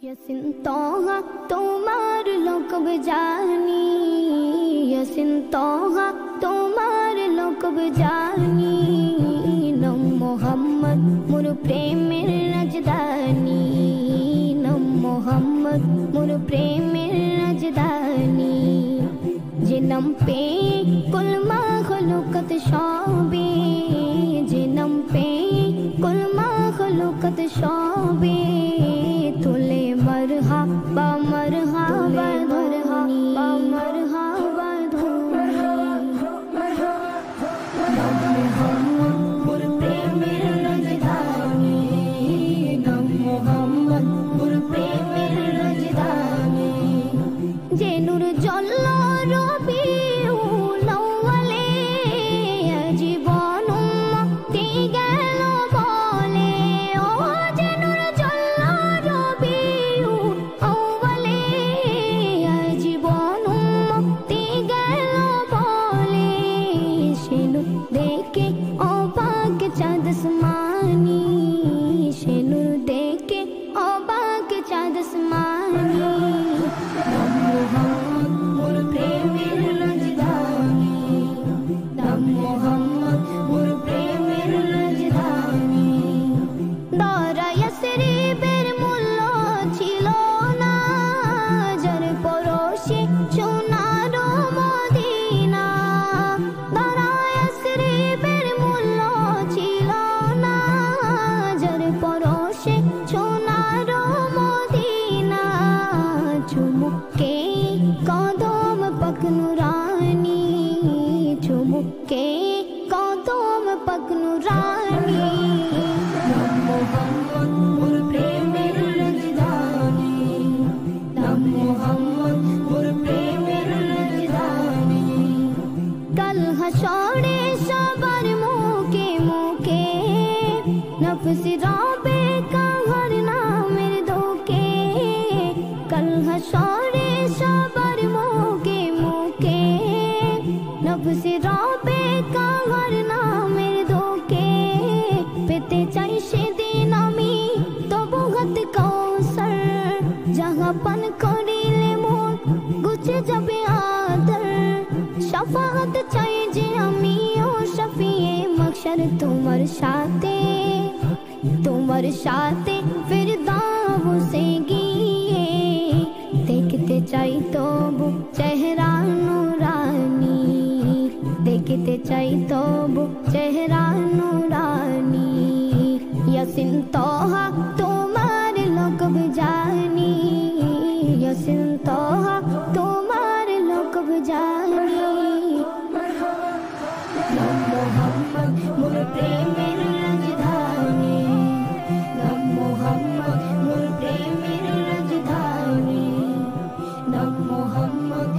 यसिन तोहा तुम्हार लोकब जानी, यसिन तोहा तुम्हार लोकब जानी। नम मोहम्मद मोर प्रेमेर राजधानी, नम मोहम्मद मोर प्रेमेर राजधानी। जे नम पे कुल माखलूकत शोभे, जे नम पे कुल माखलूकत शोभे। तुले मरहबा मरहबा मरहबा मरहबा नम मोहम्मद मोर प्रेमेर राजधानी, नम मोहम्मद मोर प्रेमेर राजधानी। जे नूर जल्लो रबिउल अव्वले जीवन मुक्ति गेल बोले। ओ जे नूर जल्लो रबिउल अव्वले जीवन मुक्ति गेल बोले। शेनु देखे अबाक चाँद आसमानी, शेनु देखे अबाक चाँद आसमानी। नम मोहम्मद मोर प्रेमेर राजधानी, नम मोहम्मद मोर प्रेमेर राजधानी। दरा यसरिबेर मूल्য ছিল না, যার পরশে সোনার মদিনা। দরা यसरिबेर मूल्য ছিল না, যার পরশে সোনার মদিনা। চুমুকে কদম পাক নুরানি, চুমুকে কদম পাক নুরানি। নম মোহাম্মদ মোর প্রেমের রাজধানী, নম মোহাম্মদ মোর প্রেমের রাজধানী। কাল হাসরে সবার মুখে মুখে নফস রবে কাহার নামের ধোকে। কাল হাসরে সবার মুখে মুখে নফস রবে কাহার নামের ধোকে। পেতে চাই সেদিন আমি তবু হাত কৌসর, যাহা পান করিলে মন গুছে যাবে আদর। শাফাআত চাই যে আমি ও শফিয়ে মাহশর তোমার সাথে, তোমার সাথে ফিরদাউসে গিয়ে। দেখতে চাই তবু চেহারা নুরানি, দেখতে চাই তবু চেহারা নুরানি। यसिन तोहा तुम्हार लोकब जानी, यसिन तोहा तुम्हार लोकब जानी। नम मोहम्मद मोर प्रेमेर राजधानी, नम मोहम्मद मोर प्रेमेर राजधानी। नम मोहम्मद